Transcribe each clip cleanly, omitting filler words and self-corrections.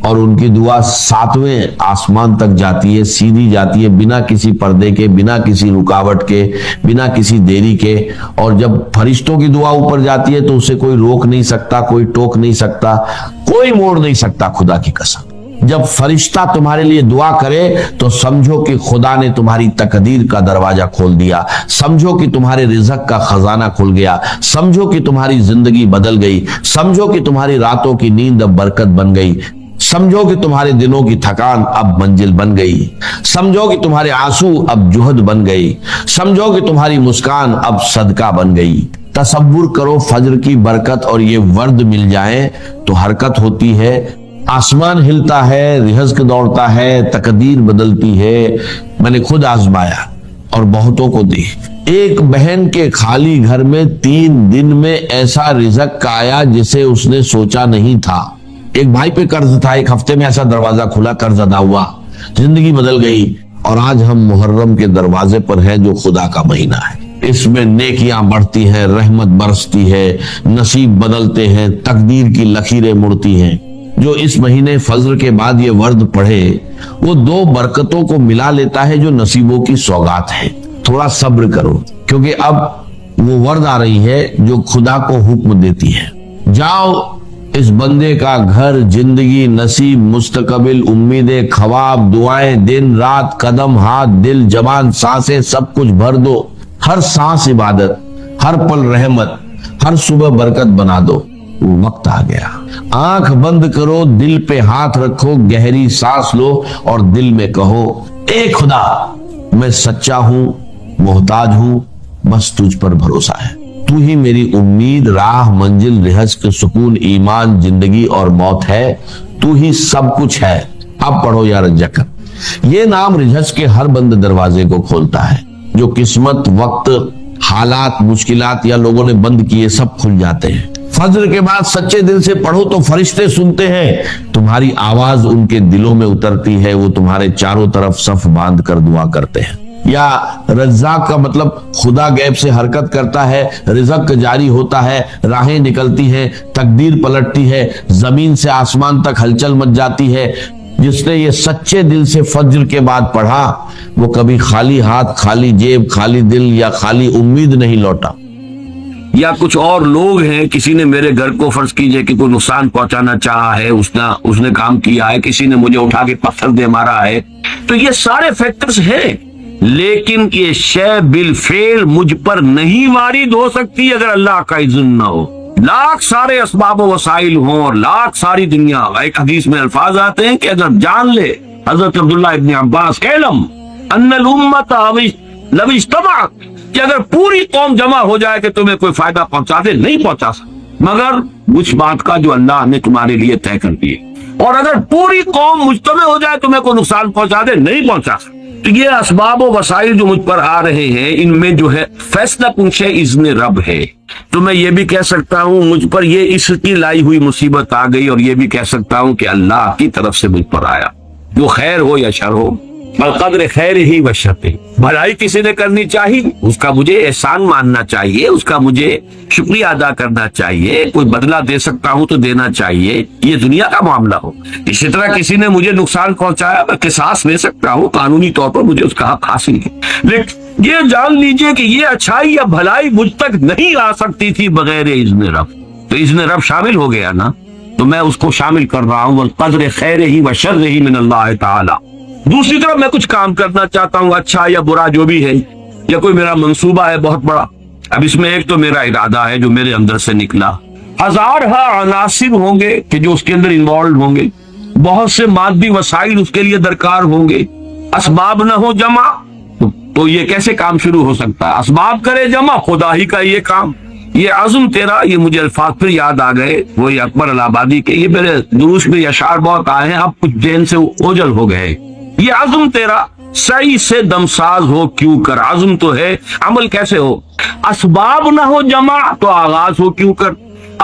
اور ان کی دعا 7ویں آسمان تک جاتی ہے، سیدھی جاتی ہے، بنا کسی پردے کے، بنا کسی رکاوٹ کے، بنا کسی دیری کے۔ اور جب فرشتوں کی دعا اوپر جاتی ہے تو اسے کوئی روک نہیں سکتا، کوئی ٹوک نہیں سکتا، کوئی موڑ نہیں سکتا، خدا کی قسم۔ جب فرشتہ تمہارے لیے دعا کرے تو سمجھو کہ خدا نے تمہاری تقدیر کا دروازہ کھول دیا، سمجھو کہ تمہارے رزق کا خزانہ کھل گیا، سمجھو کہ تمہاری زندگی بدل گئی، سمجھو کہ تمہاری راتوں کی نیند اب برکت بن گئی، سمجھو کہ تمہارے دنوں کی تھکان اب منزل بن گئی، سمجھو کہ تمہارے آنسو اب جوہد بن گئی، سمجھو کہ تمہاری مسکان اب صدقہ بن گئی۔ تصور کرو فجر کی برکت اور یہ ورد مل جائیں تو حرکت ہوتی ہے، آسمان ہلتا ہے، رزق دوڑتا ہے، تقدیر بدلتی ہے۔ میں نے خود آزمایا اور بہتوں کو دی۔ ایک بہن کے خالی گھر میں 3 دن میں ایسا رزق آیا جسے اس نے سوچا نہیں تھا۔ ایک بھائی پہ قرض تھا، ایک ہفتے میں ایسا دروازہ کھلا، قرض ادا ہوا، زندگی بدل گئی۔ اور آج ہم محرم کے دروازے پر ہیں جو خدا کا مہینہ ہے، اس میں نیکیاں بڑھتی ہیں، رحمت برستی ہے، نصیب بدلتے ہیں، تقدیر کی لکیریں مڑتی ہیں۔ جو اس مہینے فجر کے بعد یہ ورد پڑھے وہ 2 برکتوں کو ملا لیتا ہے جو نصیبوں کی سوغات ہے۔ تھوڑا صبر کرو کیونکہ اب وہ ورد آ رہی ہے جو خدا کو حکم دیتی ہے۔ جاؤ، اس بندے کا گھر، زندگی، نصیب، مستقبل، امیدیں، خواب، دعائیں، دن رات، قدم، ہاتھ، دل، زبان، سانسیں، سب کچھ بھر دو۔ ہر سانس عبادت، ہر پل رحمت، ہر صبح برکت بنا دو۔ وہ وقت آ گیا۔ آنکھ بند کرو، دل پہ ہاتھ رکھو، گہری سانس لو اور دل میں کہو، اے خدا میں سچا ہوں، محتاج ہوں، بس تجھ پر بھروسہ ہے۔ تو ہی میری امید، راہ، منزل، رزق، سکون، ایمان، زندگی اور موت ہے۔ تو ہی سب کچھ ہے۔ اب پڑھو یا رزق۔ یہ نام رزق کے ہر بند دروازے کو کھولتا ہے۔ جو قسمت، وقت، حالات، مشکلات یا لوگوں نے بند کیے سب کھل جاتے ہیں۔ فجر کے بعد سچے دل سے پڑھو تو فرشتے سنتے ہیں، تمہاری آواز ان کے دلوں میں اترتی ہے، وہ تمہارے چاروں طرف صف باندھ کر دعا کرتے ہیں۔ یا رزاق کا مطلب خدا غیب سے حرکت کرتا ہے، رزق جاری ہوتا ہے، راہیں نکلتی ہیں، تقدیر پلٹتی ہے، زمین سے آسمان تک ہلچل مچ جاتی ہے۔ جس نے یہ سچے دل سے فجر کے بعد پڑھا وہ کبھی خالی ہاتھ، خالی جیب، خالی دل یا خالی امید نہیں لوٹا۔ یا کچھ اور لوگ ہیں، کسی نے میرے گھر کو فرض کیجئے کہ کوئی نقصان پہنچانا چاہا ہے، اس نے کام کیا ہے، کسی نے مجھے اٹھا کے پتھر دے مارا ہے، تو یہ سارے فیکٹرز ہیں، لیکن یہ شے بالفعل مجھ پر نہیں وارد ہو سکتی اگر اللہ کا اذن نہ ہو۔ لاکھ سارے اسباب و وسائل ہوں اور لاکھ ساری دنیا، ایک حدیث میں الفاظ آتے ہیں کہ اگر جان لے حضرت عبداللہ ابن عباس، علم ان الامت لو اجتمعت، کہ اگر پوری قوم جمع ہو جائے کہ تمہیں کوئی فائدہ پہنچا دے، نہیں پہنچا سکتا مگر اس بات کا جو اللہ نے تمہارے لیے طے کر دی۔ اور اگر پوری قوم مجتمع ہو جائے تمہیں کوئی نقصان پہنچا دے، نہیں پہنچا سکتا۔ تو یہ اسباب و وسائل جو مجھ پر آ رہے ہیں، ان میں جو ہے فیصلہ کن اذن رب ہے۔ تو میں یہ بھی کہہ سکتا ہوں مجھ پر یہ اس کی لائی ہوئی مصیبت آ گئی، اور یہ بھی کہہ سکتا ہوں کہ اللہ کی طرف سے مجھ پر آیا، جو خیر ہو یا شر ہو، بقدر خیر ہی و شر۔ بھلائی کسی نے کرنی چاہیے، اس کا مجھے احسان ماننا چاہیے، اس کا مجھے شکریہ ادا کرنا چاہیے، کوئی بدلہ دے سکتا ہوں تو دینا چاہیے، یہ دنیا کا معاملہ ہو۔ اسی طرح کسی نے مجھے نقصان پہنچایا، میں قصاص لے سکتا ہوں، قانونی طور پر مجھے اس کا حق حاصل ہے، لیکن یہ جان لیجئے کہ یہ اچھائی یا بھلائی مجھ تک نہیں آ سکتی تھی بغیر اذن رب۔ تو اذن رب شامل ہو گیا نا، تو میں اس کو شامل کر رہا ہوں، والقدر خیر ہی و شر ہی من اللہ تعالی۔ دوسری طرف میں کچھ کام کرنا چاہتا ہوں، اچھا یا برا جو بھی ہے، یا کوئی میرا منصوبہ ہے بہت بڑا، اب اس میں ایک تو میرا ارادہ ہے جو میرے اندر سے نکلا، ہزارہ عناصر ہوں گے کہ جو اس کے اندر انوالوڈ ہوں گے، بہت سے مادی وسائل اس کے لیے درکار ہوں گے، اسباب نہ ہو جمع تو یہ کیسے کام شروع ہو سکتا ہے؟ اسباب کرے جمع، خدا ہی کا یہ کام، یہ عزم تیرا۔ یہ مجھے الفاظ پھر یاد آ گئے وہی اکبر الہ آبادی کے، یہ میرے دروس میں اشعار بہت آئے ہیں، اب کچھ ذہن سے اوجل ہو گئے۔ یہ عزم تیرا صحیح سے دمساز ہو کیوں کر، عزم تو ہے، عمل کیسے ہو؟ اسباب نہ ہو جمع تو آغاز ہو کیوں کر،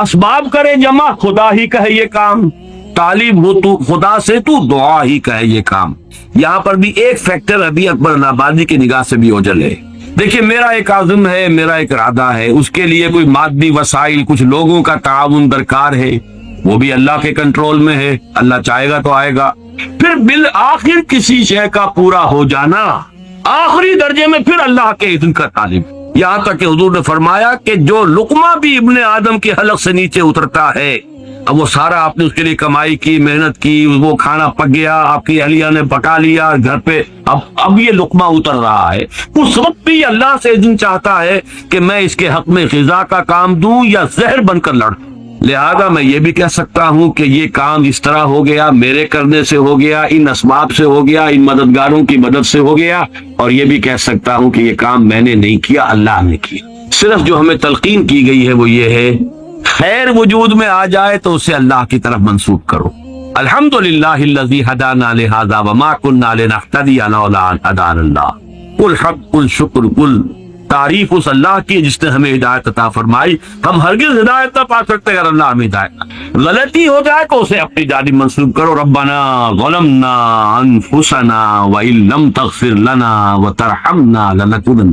اسباب کرے جمع، خدا ہی کا ہے یہ کام، طالب ہو تو خدا سے، تو دعا ہی کا ہے یہ کام۔ یہاں پر بھی ایک فیکٹر ابھی اکبر الہ آبادی کی نگاہ سے بھی اوجل ہے۔ دیکھیں میرا ایک عزم ہے، میرا ایک ارادہ ہے، اس کے لیے کوئی مادی وسائل، کچھ لوگوں کا تعاون درکار ہے، وہ بھی اللہ کے کنٹرول میں ہے، اللہ چاہے گا تو آئے گا۔ پھر بالآخر کسی شے کا پورا ہو جانا، آخری درجے میں پھر اللہ کے اذن کا طالب، یہاں تک کہ حضور نے فرمایا کہ جو لقمہ بھی ابن آدم کے حلق سے نیچے اترتا ہے، اب وہ سارا آپ نے اس کے لیے کمائی کی، محنت کی، وہ کھانا پک گیا، آپ کی اہلیہ نے پکا لیا گھر پہ، اب یہ لقمہ اتر رہا ہے، اس وقت بھی اللہ سے اذن چاہتا ہے کہ میں اس کے حق میں غذا کا کام دوں یا زہر بن کر لڑوں۔ لہذا میں یہ بھی کہہ سکتا ہوں کہ یہ کام اس طرح ہو گیا، میرے کرنے سے ہو گیا، ان اسباب سے ہو گیا، ان مددگاروں کی مدد سے ہو گیا، اور یہ بھی کہہ سکتا ہوں کہ یہ کام میں نے نہیں کیا، اللہ نے کیا۔ صرف جو ہمیں تلقین کی گئی ہے وہ یہ ہے، خیر وجود میں آ جائے تو اسے اللہ کی طرف منسوب کرو۔ الحمدللہ الذی ہدانا لہذا وما کنا لنہتدی لولا ان ہدانا اللہ۔ کل حمد، کل شکر، کل تعریف اس اللہ کی جس نے ہمیں ہدایت عطا فرمائی۔ ہم ہرگز ہدایت نہ پا سکتے اگر اللہ ہمیں ہدایت، غلطی ہو جائے تو اسے اپنی جانب منسوب کرو۔ ربنا ظلمنا انفسنا وان لم تغفر لنا وترحمنا لنکونن۔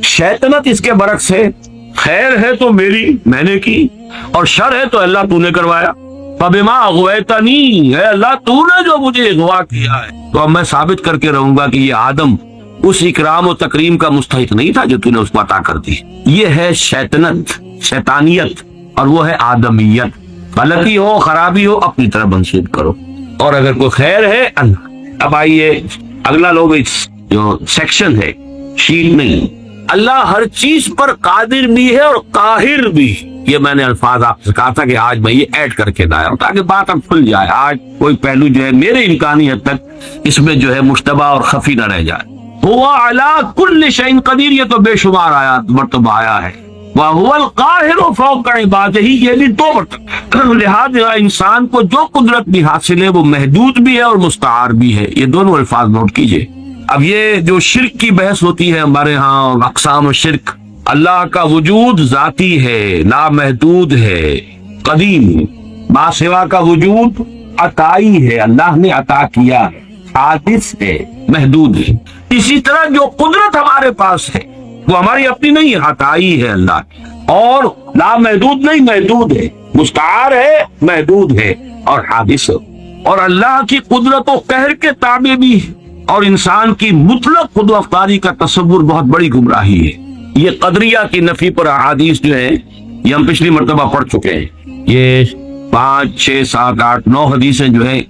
شیطنت اس کے برعکس ہے، خیر ہے تو میری، میں نے کی، اور شر ہے تو اللہ تو نے کروایا۔ فبما اغویتنی، اے اللہ تو نے جو مجھے اغوا کیا ہے، تو اب میں ثابت کر کے رہوں گا کہ یہ آدم اس اکرام و تکریم کا مستحق نہیں تھا جو تو نے اس کو عطا کر دی۔ یہ ہے شیطنت، شیطانیت، اور وہ ہے آدمیت۔ غلطی ہو، خرابی ہو، اپنی طرف منسوب کرو، اور اگر کوئی خیر ہے اللہ۔ اب آئیے اگلا لوگ جو سیکشن ہے، شیٹ نہیں، اللہ ہر چیز پر قادر بھی ہے اور قاہر بھی۔ یہ میں نے الفاظ آپ سے کہا تھا کہ آج میں یہ ایڈ کر کے لایا ہوں تاکہ بات اب کھل جائے، آج کوئی پہلو جو ہے میرے امکانی حد تک اس میں جو ہے مشتبہ اور خفی نہ رہ جائے۔ هو على كل شيء قدیر، یہ تو بے شمار آیات مرتبہ آیا ہے۔ وهو القاہر فوق عباده، یہ بھی دو مرتبہ۔ لہذا انسان کو جو قدرت بھی حاصل ہے وہ محدود بھی ہے اور مستعار بھی ہے، یہ دونوں الفاظ نوٹ کیجئے۔ اب یہ جو شرک کی بحث ہوتی ہے ہمارے ہاں، اقسام الشرک، اللہ کا وجود ذاتی ہے، لامحدود ہے، قدیم ہے، ما سوا کا وجود عطائی ہے، اللہ نے عطا کیا ہے، حادث ہے، محدود ہے۔ اسی طرح جو قدرت ہمارے پاس ہے وہ ہماری اپنی نہیں ہے، عطائی ہے اللہ کی، اور لامحدود نہیں، محدود ہے، مستعار ہے، محدود ہے، اور حادث ہے، اور اللہ کی قدرت و قہر کے تابع بھی ہے، اور انسان کی مطلق خود افطاری کا تصور بہت بڑی گمراہی ہے۔ یہ قدریہ کی نفی پر احادیث جو ہے یہ ہم پچھلی مرتبہ پڑھ چکے ہیں، یہ 5 6 7 8 9 حدیثیں جو ہیں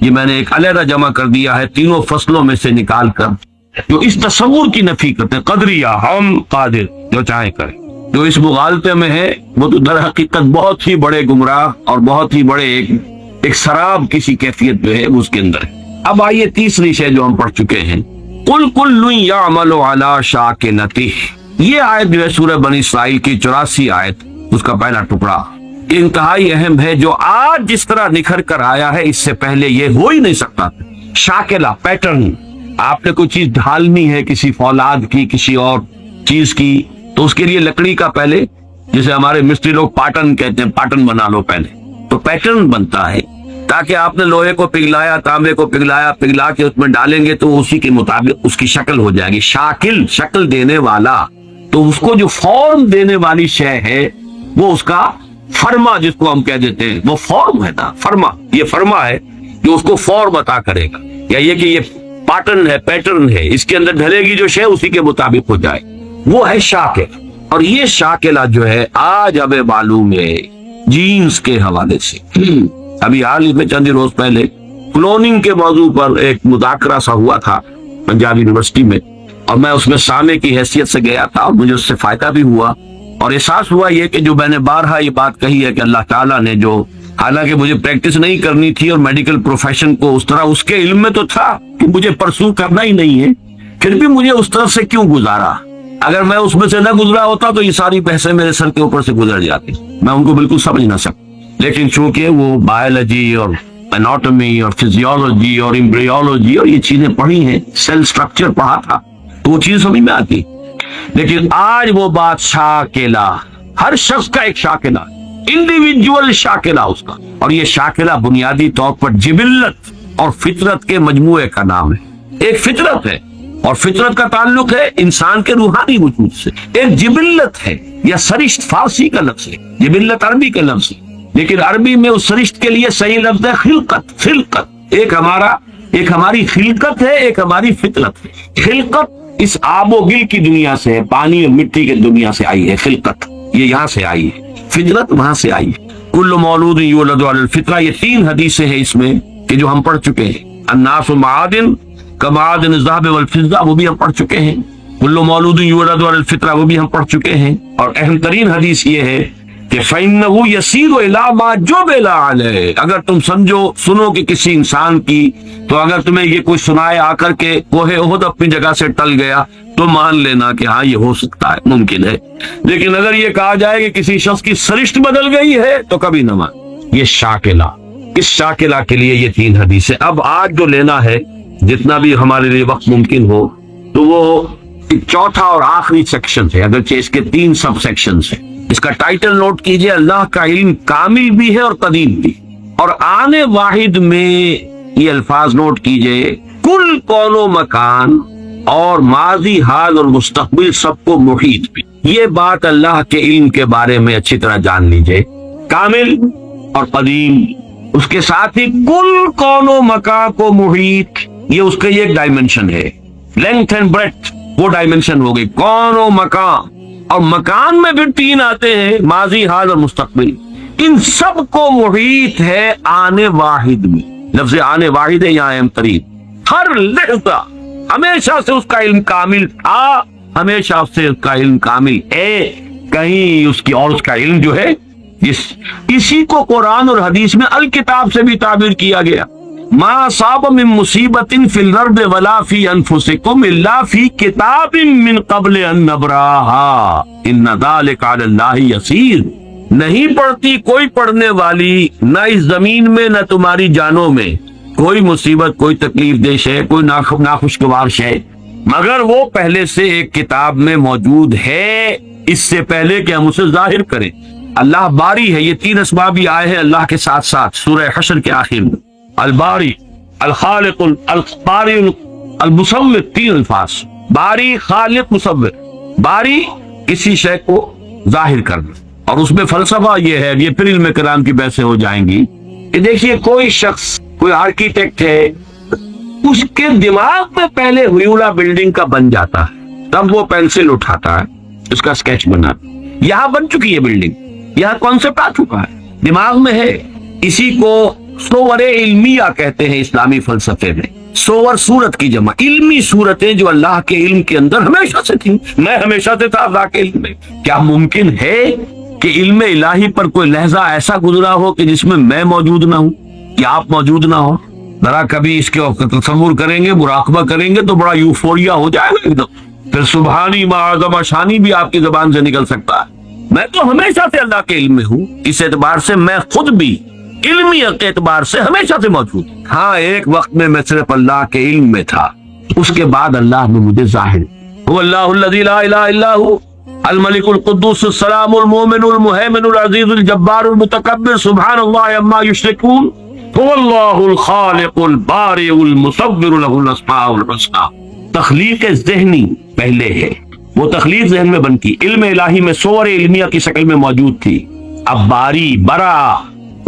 یہ میں نے ایک علیحدہ جمع کر دیا ہے تینوں فصلوں میں سے نکال کر، جو اس تصور کی نفی کرتے ہیں، قدریہ، ہم قادر، جو چاہے کریں۔ جو اس مغالطے میں ہے وہ تو در حقیقت بہت ہی بڑے گمراہ اور بہت ہی بڑے ایک سراب کسی کیفیت جو ہے اس کے اندر ہے۔ اب آئیے تیسری شے جو ہم پڑھ چکے ہیں، قل کل یعمل علی شاکلتہ، یہ آیت جو ہے سورہ بنی اسرائیل کی 84 آیت، اس کا پہلا ٹکڑا انتہائی اہم ہے، جو آج جس طرح نکھر کر آیا ہے اس سے پہلے یہ ہو ہی نہیں سکتا۔ شاکلہ، پیٹرن، آپ نے کوئی چیز ڈھالنی ہے کسی فولاد کی، کسی اور چیز کی، تو اس کے لیے لکڑی کا پہلے، جسے ہمارے مستری لوگ پاٹن کہتے ہیں، پاٹن بنا لو پہلے، تو پیٹرن بنتا ہے، تاکہ آپ نے لوہے کو پگھلایا، تانبے کو پگھلا کے اس میں ڈالیں گے تو اسی کے مطابق اس کی شکل ہو جائے گی۔ شاکل، شکل دینے والا، تو اس کو جو فارم دینے والی شے ہے وہ اس کا فرما، جس کو ہم کہہ دیتے ہیں، وہ فارم ہے نا، فرما، یہ فرما ہے جو اس کو فارم عطا کرے گا، یا یہ کہ یہ پیٹرن ہے، پیٹرن ہے، اس کے اندر ڈھلے گی جو شے اسی کے مطابق ہو جائے، وہ ہے شاکل۔ اور یہ شاکلہ جو ہے آج ہمیں معلوم ہے جینز کے حوالے سے، ابھی حال ہی میں چند روز پہلے کلوننگ کے موضوع پر ایک مذاکرہ سا ہوا تھا پنجاب یونیورسٹی میں، اور میں اس میں سامع کی حیثیت سے گیا تھا، اور مجھے اس سے فائدہ بھی ہوا، اور احساس ہوا یہ کہ جو میں نے بارہا یہ بات کہی ہے کہ اللہ تعالیٰ نے جو، حالانکہ مجھے پریکٹس نہیں کرنی تھی اور میڈیکل پروفیشن کو اس طرح اس کے علم میں تو تھا کہ مجھے پرسو کرنا ہی نہیں ہے، پھر بھی مجھے اس طرف سے کیوں گزارا؟ اگر میں اس میں سے نہ گزرا ہوتا تو یہ ساری بحثیں میرے سر کے اوپر سے گزر جاتی، میں ان کو بالکل سمجھ نہ سکتا، لیکن چونکہ وہ بایولوجی اور اناٹومی اور فزیولوجی اور ایمبریولوجی اور یہ چیزیں پڑھی ہیں، سیل سٹرکچر پڑھا تھا، تو وہ چیز سمجھ میں آتی۔ لیکن آج وہ بات شاکلہ، ہر شخص کا ایک شاکلہ، انڈیویجول شاکلہ اس کا، اور یہ شاکلہ بنیادی طور پر جبلت اور فطرت کے مجموعے کا نام ہے۔ ایک فطرت ہے، اور فطرت کا تعلق ہے انسان کے روحانی وجود سے، ایک جبلت ہے یا سرشت، فارسی کا لفظ ہے، جبلت عربی کا لفظ ہے، لیکن عربی میں اس سرشت کے لیے صحیح لفظ ہے خلقت. خلقت ایک ہماری خلقت ہے، ایک ہماری فطرت ہے. خلقت اس آب و گل کی دنیا سے، پانی اور مٹی کی دنیا سے آئی ہے. خلقت یہ یہاں سے آئی ہے، فطرت وہاں سے آئی ہے. کل مولود یولد علی الفطرہ، یہ 3 حدیثیں ہیں اس میں کہ جو ہم پڑھ چکے ہیں. الناس معادن کمعادن الذهب والفضہ، وہ بھی ہم پڑھ چکے ہیں. کل مولود یولد علی الفطرہ، وہ بھی ہم پڑھ چکے ہیں. اور اہم ترین حدیث یہ ہے کہ فَإِنَّهُ يَسِيرُ إِلَىٰ مَا جُبِلَ عَلَيْهِ. اگر تم سنو کہ کسی انسان کی، تو اگر تمہیں یہ کوئی سنائے آ کر کے کوہ احد اپنی جگہ سے ٹل گیا تو مان لینا کہ ہاں یہ ہو سکتا ہے، ممکن ہے. لیکن اگر یہ کہا جائے کہ کسی شخص کی سرشت بدل گئی ہے تو کبھی نہ مان. یہ شاکلہ، اس شاکلہ کے لیے یہ 3 حدیثیں. اب آج جو لینا ہے جتنا بھی ہمارے لیے وقت ممکن ہو، تو وہ چوتھا اور آخری سیکشن ہے، اگرچہ اس کے 3 سب سیکشنز ہیں. اس کا ٹائٹل نوٹ کیجئے، اللہ کا علم کامل بھی ہے اور قدیم بھی. اور آنے واحد میں یہ الفاظ نوٹ کیجئے، کل کون و مکان اور ماضی، حال اور مستقبل سب کو محیط بھی. یہ بات اللہ کے علم کے بارے میں اچھی طرح جان لیجئے، کامل اور قدیم. اس کے ساتھ ہی کل کون و مکان کو محیط، یہ اس کا ایک ڈائمنشن ہے. لینتھ اینڈ بریڈتھ وہ ڈائمنشن ہو گئی، کون و مکان. اور مکان میں بھی 3 آتے ہیں، ماضی، حال اور مستقبل. ان سب کو محیط ہے آنے واحد میں. لفظ آنے واحد ہے یہاں اہم ترین. ہر لحظہ ہمیشہ سے اس کا علم کامل تھا، ہمیشہ سے اس کا علم کامل ہے. کہیں اس کی اور اس کا علم جو ہے اسی کو قرآن اور حدیث میں الکتاب سے بھی تعبیر کیا گیا. ما صاب من مصیبت فی الارض ولا فی انفسکم الا فی کتاب من قبل ان نبراها ان ذلک علی اللہ یسیر. نہیں پڑتی کوئی پڑھنے والی، نہ اس زمین میں نہ تمہاری جانوں میں، کوئی مصیبت، کوئی تکلیف دہ شے، کوئی ناخوشگوار شے، مگر وہ پہلے سے ایک کتاب میں موجود ہے، اس سے پہلے کہ ہم اسے ظاہر کریں. اللہ باری ہے. یہ 3 اسباب بھی آئے ہیں اللہ کے ساتھ ساتھ سورہ حشر کے آخر میں. الباری، الخالق، الباری، المصور. 3 الفاظ، باری، خالق، مصور. باری کسی شے کو ظاہر کرنا، اور اس میں فلسفہ یہ ہے، یہ پھر علم کلام کی بحثیں ہو جائیں گی کہ دیکھیے کوئی شخص، کوئی آرکیٹیکٹ ہے، اس کے دماغ میں پہلے ہوئیولا بلڈنگ کا بن جاتا ہے، تب وہ پینسل اٹھاتا ہے، اس کا اسکیچ بناتا. یہاں بن چکی ہے بلڈنگ، یہاں کانسیپٹ آ چکا ہے، دماغ میں ہے. اسی کو صور علمیہ کہتے ہیں اسلامی فلسفے میں. صور صورت کی جمع، علمی صورتیں جو اللہ کے علم کے اندر ہمیشہ سے تھیں. میں ہمیشہ سے تھا اللہ کے علم میں. کیا ممکن ہے کہ علم الہی پر کوئی لحظہ ایسا گزرا ہو کہ جس میں میں موجود نہ ہوں، کہ آپ موجود نہ ہو؟ ذرا کبھی اس کے تصور کریں گے، مراقبہ کریں گے تو بڑا یوفوریا ہو جائے گا ایک دم. پھر سبحانی معظم شانی بھی آپ کی زبان سے نکل سکتا ہے. میں تو ہمیشہ سے اللہ کے علم میں ہوں. اس اعتبار سے میں خود بھی علمی اعتبار سے ہمیشہ سے موجود. ہاں ایک وقت میں صرف اللہ کے علم میں تھا، اس کے بعد اللہ نے مجھے ظاہر. هو اللہ الذی لا الہ الا هو الملک القدوس السلام المؤمن المہیمن العزیز الجبار المتکبر سبحان اللہ عما یشرکون. هو اللہ الخالق البارئ المصور له الاسماء الحسنى. تخلیق ذہنی پہلے ہے، وہ تخلیق ذہن میں بنتی، علم الہی میں صور علمیہ کی شکل میں موجود تھی. اب باری، برا،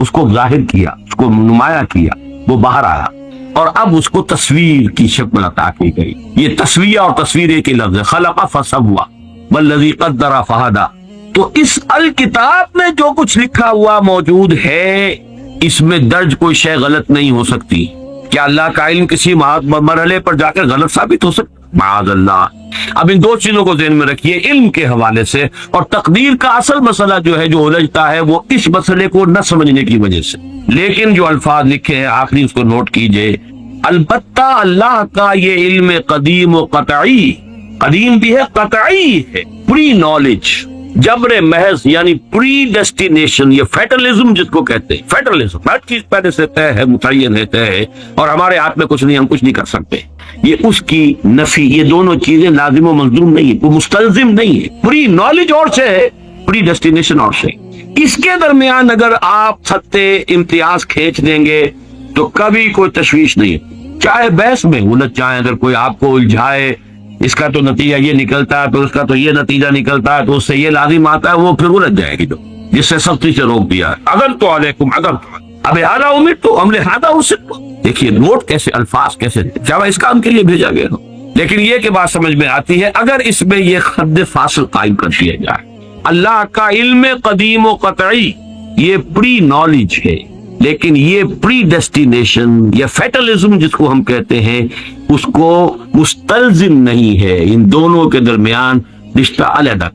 اس کو ظاہر کیا، اس کو نمایاں کیا، وہ باہر آیا، اور اب اس کو تصویر کی شکل عطا کی گئی. یہ تصویر اور تصویر ایک ہی لفظ ہے. خلق فسوى والذی قدر فہدى. تو اس الکتاب میں جو کچھ لکھا ہوا موجود ہے، اس میں درج کوئی شے غلط نہیں ہو سکتی. کیا اللہ کا علم کسی مرحلے پر جا کر غلط ثابت ہو سکتا؟ معاذ اللہ. اب ان 2 چیزوں کو ذہن میں رکھیے علم کے حوالے سے. اور تقدیر کا اصل مسئلہ جو ہے، جو الجھتا ہے، وہ اس مسئلے کو نہ سمجھنے کی وجہ سے. لیکن جو الفاظ لکھے ہیں آخری اس کو نوٹ کیجئے. البتہ اللہ کا یہ علم قدیم و قطعی، قدیم بھی ہے، قطعی ہے. پری نالج، جبر محض، یعنی پری ڈیسٹینیشن. یہ فیٹرلزم جس کو کہتے ہیں، فیٹرلزم، ہر چیز پہلے سے طے ہے، متعین ہے، طے ہے، اور ہمارے ہاتھ میں کچھ نہیں، ہم کچھ نہیں کر سکتے. یہ اس کی نفی. یہ دونوں چیزیں لازم و ملزوم نہیں ہے، وہ مستلزم نہیں ہے. پری نالج اور سے ہے، پری ڈیسٹینیشن اور سے. اس کے درمیان اگر آپ ستے امتیاز کھینچ دیں گے تو کبھی کوئی تشویش نہیں ہے. چاہے بحث میں الجھ جائیں، اگر کوئی آپ کو الجھائے، اس کا تو نتیجہ یہ نکلتا ہے، تو اس کا تو یہ نتیجہ نکلتا ہے، تو اس سے یہ لازم آتا ہے، وہ پھر الجھ جائے گی. جس سے سختی سے روک دیا ہے. اگر تو علیکم اگر اب ہارا امید تو عمل ہادا اسے دیکھیے نوٹ کیسے الفاظ کیسے کیا اس کام کے لیے بھیجا گیا ہو. لیکن یہ کہ بات سمجھ میں آتی ہے اگر اس میں یہ حد فاصل قائم کر دیا جائے. اللہ کا علم قدیم و قطعی یہ پری نالج ہے، لیکن یہ پری ڈیسٹینیشن یا فیٹلزم جس کو ہم کہتے ہیں اس کو مستلزم نہیں ہے. ان دونوں کے درمیان رشتہ علیحدہ.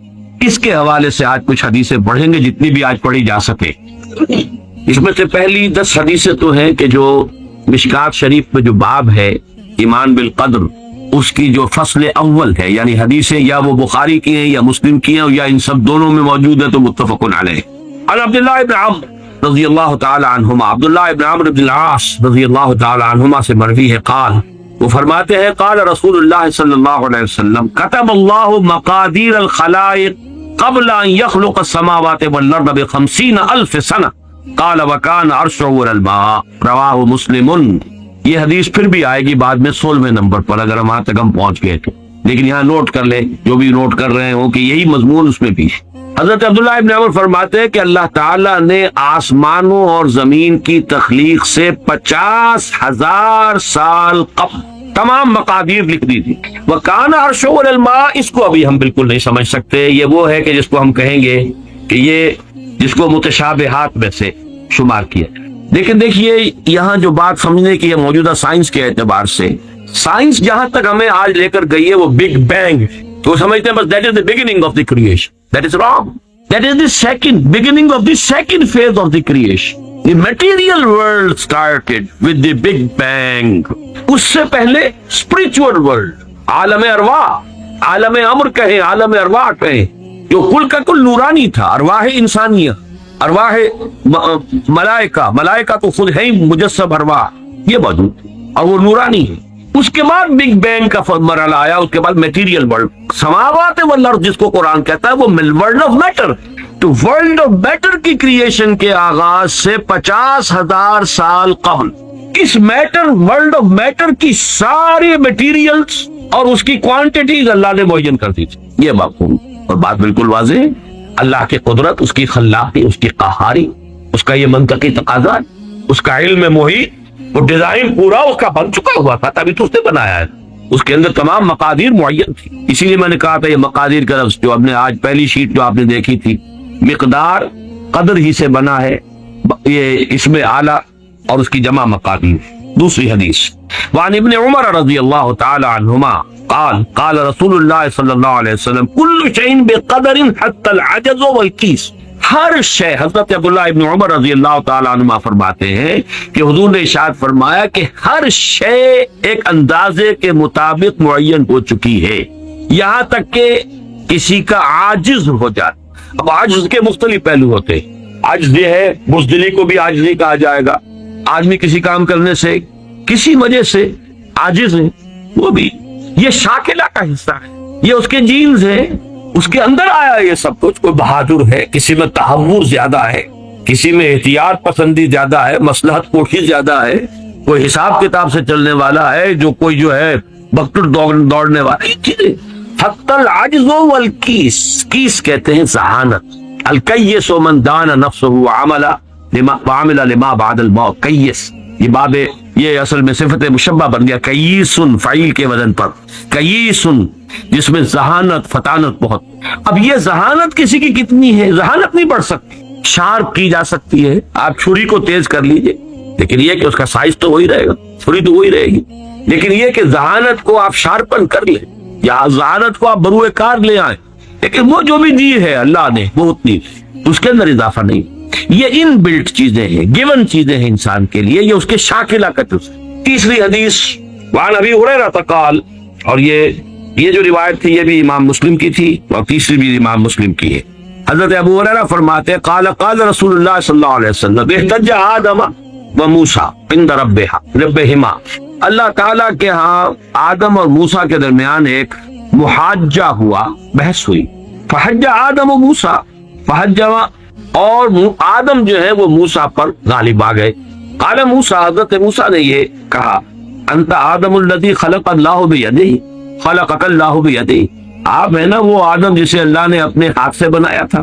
اس کے حوالے سے آج کچھ حدیثیں پڑھیں گے جتنی بھی آج پڑھی جا سکے. اس میں سے پہلی 10 حدیثیں تو ہیں کہ جو مشکات شریف میں جو باب ہے ایمان بالقدر اس کی جو فصل اول ہے، یعنی حدیثیں یا وہ بخاری کی ہیں یا مسلم کی ہیں یا ان سب دونوں میں موجود ہے تو متفق علیہ. عن عبداللہ ابن عمرو رضی اللہ تعالی عنہما، عبداللہ ابن عمرو بن العاص رضی اللہ تعالی عنہما سے مروی ہے قال وہ فرماتے ہیں قال رسول اللہ صلی اللہ علیہ وسلم كتب اللہ مقادیر الخلائق قبل ان يخلق السماوات والارض ب50,000 سنہ قال وكان عرشه على الماء رواہ مسلم. یہ حدیث پھر بھی آئے گی بعد میں 16ویں نمبر پر اگر ہم وہاں تک ہم پہنچ گئے تو، لیکن یہاں نوٹ کر لیں جو بھی نوٹ کر رہے ہوں کہ یہی مضمون اس میں بھی. حضرت عبداللہ ابن عمر فرماتے ہیں کہ اللہ تعالیٰ نے آسمانوں اور زمین کی تخلیق سے 50,000 سال قبل تمام مقادیر لکھ دی تھی. وَكَانَ عَرْشُهُ عَلَى الْمَاءِ اس کو ابھی ہم بالکل نہیں سمجھ سکتے. یہ وہ ہے کہ جس کو ہم کہیں گے کہ یہ جس کو متشابہات میں سے شمار کیا. لیکن دیکھیے یہاں جو بات سمجھنے کی ہے موجودہ سائنس کے اعتبار سے، سائنس جہاں تک ہمیں آج لے کر گئی ہے وہ بگ بینگ تو سمجھتے ہیں بس that is the beginning of the creation. That is wrong. That is the beginning of the second phase of the creation. The material world started with the big bang. اس سے پہلے spiritual world، عالم ارواح، عالم امر کہیں، عالم ارواح کہیں، جو کل کا کل نورانی تھا. ارواح انسانیہ، ارواح ملائکہ تو خود ہے ہی مجسم ارواح یہ موجود اور وہ نورانی ہے. اس کے بعد بگ بینگ کا مرحلہ آیا، اس کے بعد میٹیریل ورلڈ، سماوات والارض جس کو قرآن کہتا ہے وہ ورلڈ آف میٹر. تو ورلڈ آف میٹر کی کریشن کے آغاز سے 50,000 سال قبل اس میٹر ورلڈ آف میٹر کی سارے میٹیریلز اور اس کی کوانٹیٹیز اللہ نے معین کر دی تھی. یہ مفہوم اور بات بالکل واضح ہے. اللہ کی قدرت، اس کی خلاقی، اس کی قہاری، اس کا یہ منطقی تقاضا، اس کا علم محیط، وہ ڈیزائن پورا اس کا بن چکا ہوا تھا تبھی تو اس نے بنایا ہے. اس کے اندر تمام مقادیر معین تھی. اسی لیے میں نے کہا تھا یہ مقادیر کا لفظ جو ہم نے آج پہلی شیٹ جو آپ نے دیکھی تھی مقدار قدر ہی سے بنا ہے، یہ اس میں اعلیٰ اور اس کی جمع مقادیر. دوسری حدیث وعن ابن عمر رضی اللہ تعالی عنہما قال قال رسول اللہ صلی اللہ علیہ وسلم كل شيء بقدر حتى العجز والكيس. ہر شے، حضرت عبداللہ ابن عمر رضی اللہ تعالیٰ عنہ فرماتے ہیں کہ حضور نے ارشاد فرمایا کہ ہر شے ایک اندازے کے مطابق معین ہو چکی ہے، یہاں تک کہ کسی کا عاجز ہو جائے. اب عاجز کے مختلف پہلو ہوتے ہیں. عاجز یہ ہے، بزدلی کو بھی عاجزی کہا جائے گا. آدمی کسی کام کرنے سے کسی وجہ سے عاجز ہے، وہ بھی یہ شاکلہ کا حصہ ہے، یہ اس کے جینز ہے، اس کے اندر آیا یہ سب کچھ. کوئی بہادر ہے، کسی میں تحور زیادہ ہے، کسی میں احتیاط پسندی زیادہ ہے، مصلحت کوشی زیادہ ہے، کوئی حساب کتاب سے چلنے والا ہے، جو کوئی جو ہے بکٹر دوڑنے والا. یہ چیزیں حتی العجز والکیس، کیس کہتے ہیں ذہانت. الکیس من دان نفسہ وعمل لما بعد الموت. کیس یہ باب یہ اصل میں صفت مشبہ بن گیا کیسن فعیل کے وزن پر. کیسن جس میں ذہانت فطانت بہت. اب یہ ذہانت کسی کی کتنی ہے؟ ذہانت نہیں بڑھ سکتی، شارپ کی جا سکتی ہے. آپ چھری کو تیز کر لیجئے لیکن یہ کہ اس کا سائز تو وہی رہے گا، چھری تو وہی رہے گی. لیکن یہ کہ ذہانت کو آپ شارپن کر لیں یا ذہانت کو آپ بروئے کار لے آئیں، لیکن وہ جو بھی دی ہے اللہ نے وہ اتنی، اس کے اندر اضافہ نہیں. یہ ان بلٹ چیزیں ہیں، گیون چیزیں ہیں انسان کے لیے، یہ اس کے شاکلہ کا جز ہے. تیسری حدیث وعن ابی ہریرہ قال، اور یہ جو روایت تھی یہ بھی امام مسلم کی تھی اور تیسری بھی امام مسلم کی ہے. حضرت ابو ہریرہ فرماتے قال قال رسول اللہ صلی اللہ علیہ وسلم احتج آدم و موسیٰ عند ربہما. اللہ تعالیٰ کے ہاں آدم اور موسیٰ کے درمیان ایک محاجہ ہوا، بحث ہوئی. فحج آدم و موسیٰ، فحج اور آدم جو ہے وہ موسیٰ پر غالب آ گئے. قال موسیٰ، حضرت موسیٰ نے یہ کہا انت آدم الذی خلق اللہ بیدہ، خلقک اللہ بیدہ، آپ ہے نا وہ آدم جسے اللہ نے اپنے ہاتھ سے بنایا تھا.